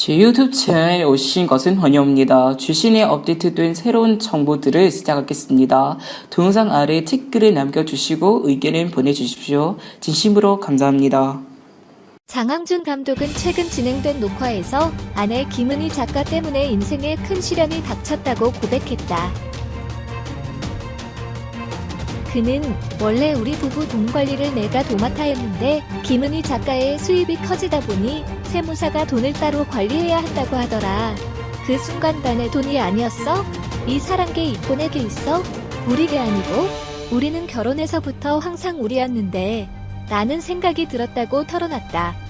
제 유튜브 채널에 오신 것은 환영합니다. 주신에 업데이트된 새로운 정보들을 시작하겠습니다. 동영상 아래 댓글을 남겨주시고 의견을 보내주십시오. 진심으로 감사합니다. 장항준 감독은 최근 진행된 녹화에서 아내 김은희 작가 때문에 인생에 큰 시련이 닥쳤다고 고백했다. 그는 원래 우리 부부 돈 관리를 내가 도맡아 했는데 김은희 작가의 수입이 커지다 보니 세무사가 돈을 따로 관리해야 한다고 하더라. 그 순간 나의 돈이 아니었어? 이 사랑게 이쁜애게 있어? 우리게 아니고? 우리는 결혼해서부터 항상 우리였는데 라는 생각이 들었다고 털어놨다.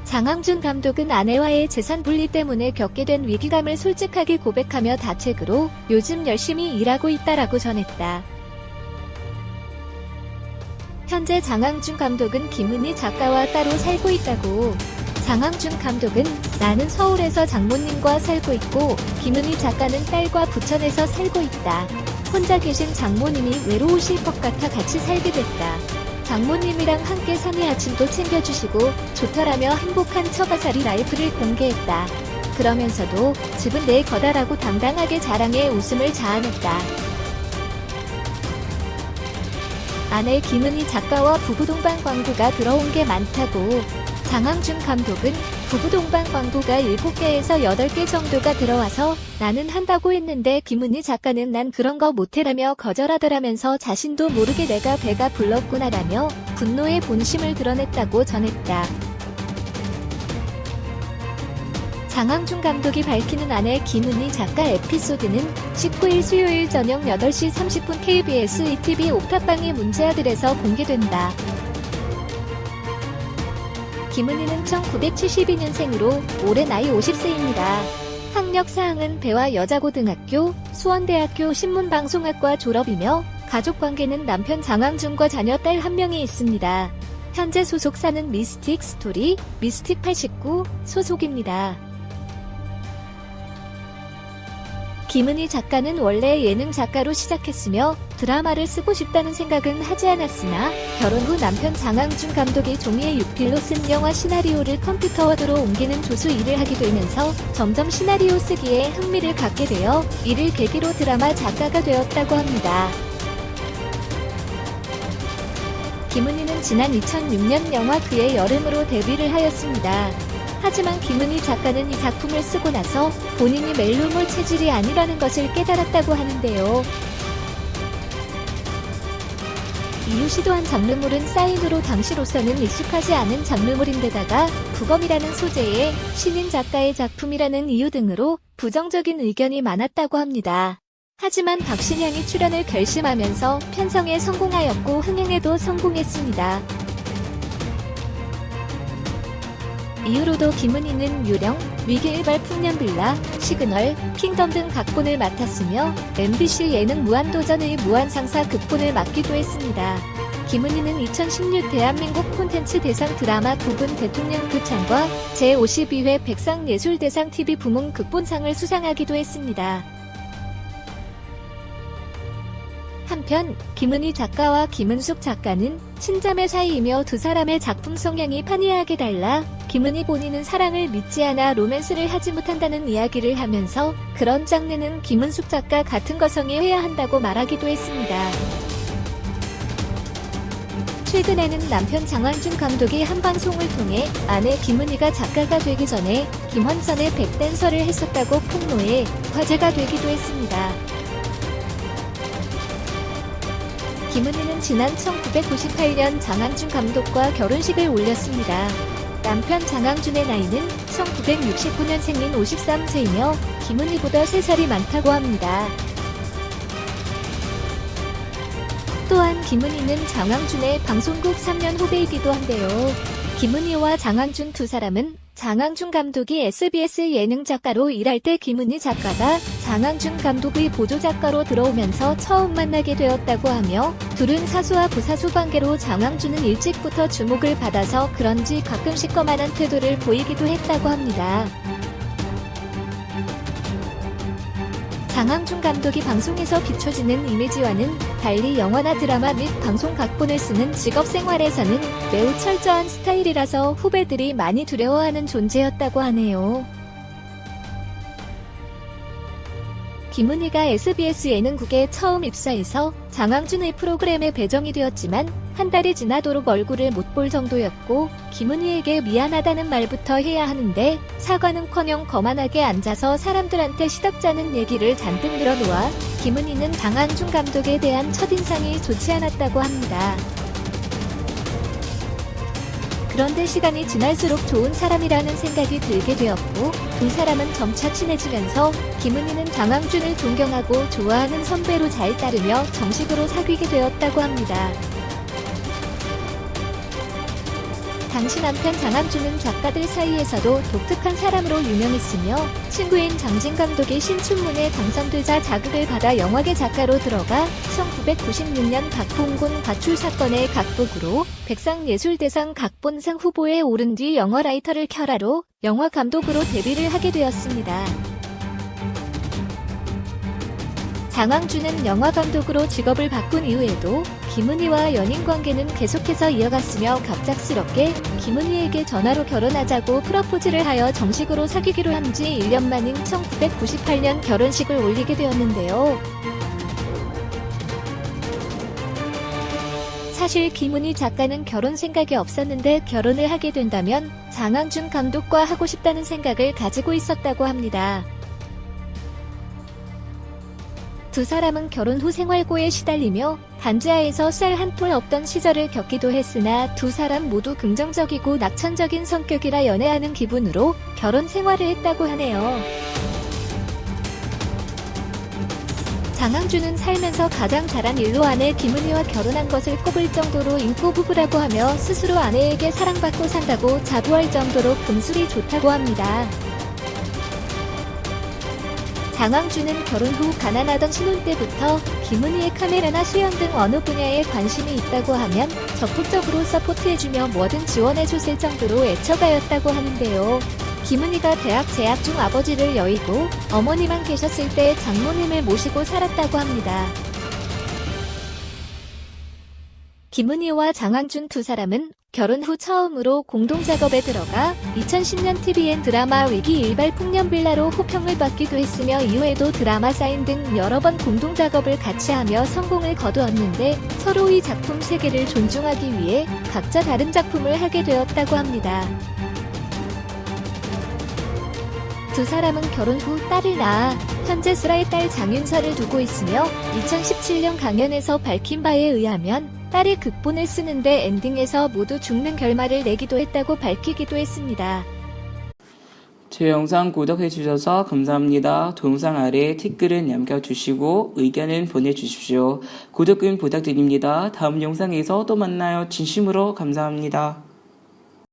장항준 감독은 아내와의 재산 분리 때문에 겪게 된 위기감을 솔직하게 고백하며 다책으로 요즘 열심히 일하고 있다라고 전했다. 현재 장항준 감독은 김은희 작가와 따로 살고 있다고. 장항준 감독은 나는 서울에서 장모님과 살고 있고 김은희 작가는 딸과 부천에서 살고 있다. 혼자 계신 장모님이 외로우실 것 같아 같이 살게 됐다. 장모님이랑 함께 사내 아침도 챙겨주시고 좋더라며 행복한 처가살이 라이프를 공개했다. 그러면서도 집은 내 거다라고 당당하게 자랑해 웃음을 자아냈다. 아내 김은희 작가와 부부동반 광고가 들어온 게 많다고. 장항준 감독은 부부동반 광고가 7개에서 8개 정도가 들어와서 나는 한다고 했는데 김은희 작가는 난 그런 거 못해라며 거절하더라면서 자신도 모르게 내가 배가 불렀구나라며 분노의 본심을 드러냈다고 전했다. 장항준 감독이 밝히는 아내 김은희 작가 에피소드는 19일 수요일 저녁 8시 30분 KBS ETV 옥탑방의 문제아들에서 공개된다. 김은희는 1972년생으로 올해 나이 50세입니다. 학력사항은 배와 여자고등학교, 수원대학교 신문방송학과 졸업이며 가족관계는 남편 장항준과 자녀 딸 1명이 있습니다. 현재 소속사는 미스틱 스토리, 미스틱 89 소속입니다. 김은희 작가는 원래 예능 작가로 시작했으며 드라마를 쓰고 싶다는 생각은 하지 않았으나 결혼 후 남편 장항준 감독이 종이에 육필로 쓴 영화 시나리오를 컴퓨터 워드로 옮기는 조수 일을 하게 되면서 점점 시나리오 쓰기에 흥미를 갖게 되어 이를 계기로 드라마 작가가 되었다고 합니다. 김은희는 지난 2006년 영화 그의 여름으로 데뷔를 하였습니다. 하지만 김은희 작가는 이 작품을 쓰고 나서 본인이 멜로몰 체질이 아니라는 것을 깨달았다고 하는데요. 이후 시도한 장르물은 사인으로 당시로서는 익숙하지 않은 장르물인데다가 부검이라는 소재의 신인 작가의 작품이라는 이유 등으로 부정적인 의견이 많았다고 합니다. 하지만 박신양이 출연을 결심하면서 편성에 성공하였고 흥행에도 성공했습니다. 이후로도 김은희는 유령, 위기일발 풍년빌라, 시그널, 킹덤 등 각본을 맡았으며 MBC 예능 무한도전의 무한상사 극본을 맡기도 했습니다. 김은희는 2016 대한민국 콘텐츠 대상 드라마 부분 대통령 극찬과 제52회 백상예술대상 TV 부문 극본상을 수상하기도 했습니다. 한편 김은희 작가와 김은숙 작가는 친자매 사이이며 두 사람의 작품 성향이 판이하게 달라 김은희 본인은 사랑을 믿지 않아 로맨스를 하지 못한다는 이야기를 하면서 그런 장르는 김은숙 작가 같은 거성이 해야 한다고 말하기도 했습니다. 최근에는 남편 장항준 감독이 한 방송을 통해 아내 김은희가 작가가 되기 전에 김환선의 백댄서를 했었다고 폭로해 화제가 되기도 했습니다. 김은희는 지난 1998년 장항준 감독과 결혼식을 올렸습니다. 남편 장항준의 나이는 1969년생인 53세이며 김은희보다 3살이 많다고 합니다. 또한 김은희는 장항준의 방송국 3년 후배이기도 한데요. 김은희와 장항준 두 사람은 장항준 감독이 SBS 예능 작가로 일할 때 김은희 작가가 장항준 감독의 보조작가로 들어오면서 처음 만나게 되었다고 하며 둘은 사수와 부사수 관계로 장항준은 일찍부터 주목을 받아서 그런지 가끔씩 거만한 태도를 보이기도 했다고 합니다. 장항준 감독이 방송에서 비춰지는 이미지와는 달리 영화나 드라마 및 방송 각본을 쓰는 직업 생활에서는 매우 철저한 스타일이라서 후배들이 많이 두려워하는 존재였다고 하네요. 김은희가 SBS 예능국에 처음 입사해서 장항준의 프로그램에 배정이 되었지만 한 달이 지나도록 얼굴을 못 볼 정도였고 김은희에게 미안하다는 말부터 해야 하는데 사과는커녕 거만하게 앉아서 사람들한테 시덥잖은 얘기를 잔뜩 늘어놓아 김은희는 장항준 감독에 대한 첫인상이 좋지 않았다고 합니다. 그런데 시간이 지날수록 좋은 사람이라는 생각이 들게 되었고 두 사람은 점차 친해지면서 김은희는 장항준을 존경하고 좋아하는 선배로 잘 따르며 정식으로 사귀게 되었다고 합니다. 당시 남편 장항준은 작가들 사이에서도 독특한 사람으로 유명했으며 친구인 장진 감독이 신춘문예 당선되자 자극을 받아 영화계 작가로 들어가 1996년 박봉곤 가출 사건의 각본으로 백상예술대상 각본상 후보에 오른 뒤 영화 라이터를 켜라로 영화 감독으로 데뷔를 하게 되었습니다. 장항준은 영화 감독으로 직업을 바꾼 이후에도 김은희와 연인관계는 계속해서 이어갔으며 갑작스럽게 김은희에게 전화로 결혼하자고 프러포즈를 하여 정식으로 사귀기로 한 지 1년 만인 1998년 결혼식을 올리게 되었는데요. 사실 김은희 작가는 결혼 생각이 없었는데 결혼을 하게 된다면 장항준 감독과 하고 싶다는 생각을 가지고 있었다고 합니다. 두 사람은 결혼 후 생활고에 시달리며 단지하에서 쌀 한 톨 없던 시절을 겪기도 했으나 두 사람 모두 긍정적이고 낙천적인 성격이라 연애하는 기분으로 결혼 생활을 했다고 하네요. 장항준은 살면서 가장 잘한 일로 아내 김은희와 결혼한 것을 꼽을 정도로 인고 부부라고 하며 스스로 아내에게 사랑받고 산다고 자부할 정도로 금술이 좋다고 합니다. 장항준은 결혼 후 가난하던 신혼 때부터 김은희의 카메라나 수영 등 어느 분야에 관심이 있다고 하면 적극적으로 서포트해주며 뭐든 지원해줬을 정도로 애처가였다고 하는데요. 김은희가 대학 재학 중 아버지를 여의고 어머니만 계셨을 때 장모님을 모시고 살았다고 합니다. 김은희와 장항준 두 사람은 결혼 후 처음으로 공동작업에 들어가 2010년 TVN 드라마 위기 일발 풍년빌라로 호평을 받기도 했으며 이후에도 드라마 사인 등 여러 번 공동작업을 같이 하며 성공을 거두었는데 서로의 작품 세계를 존중하기 위해 각자 다른 작품을 하게 되었다고 합니다. 두 사람은 결혼 후 딸을 낳아 현재 슬아의 딸 장윤서를 두고 있으며 2017년 강연에서 밝힌 바에 의하면 딸이 극본을 쓰는데 엔딩에서 모두 죽는 결말을 내기도 했다고 밝히기도 했습니다. 제 영상 구독해주셔서 감사합니다. 동영상 아래에 댓글을 남겨주시고 의견을 보내주십시오. 구독은 부탁드립니다. 다음 영상에서 또 만나요. 진심으로 감사합니다.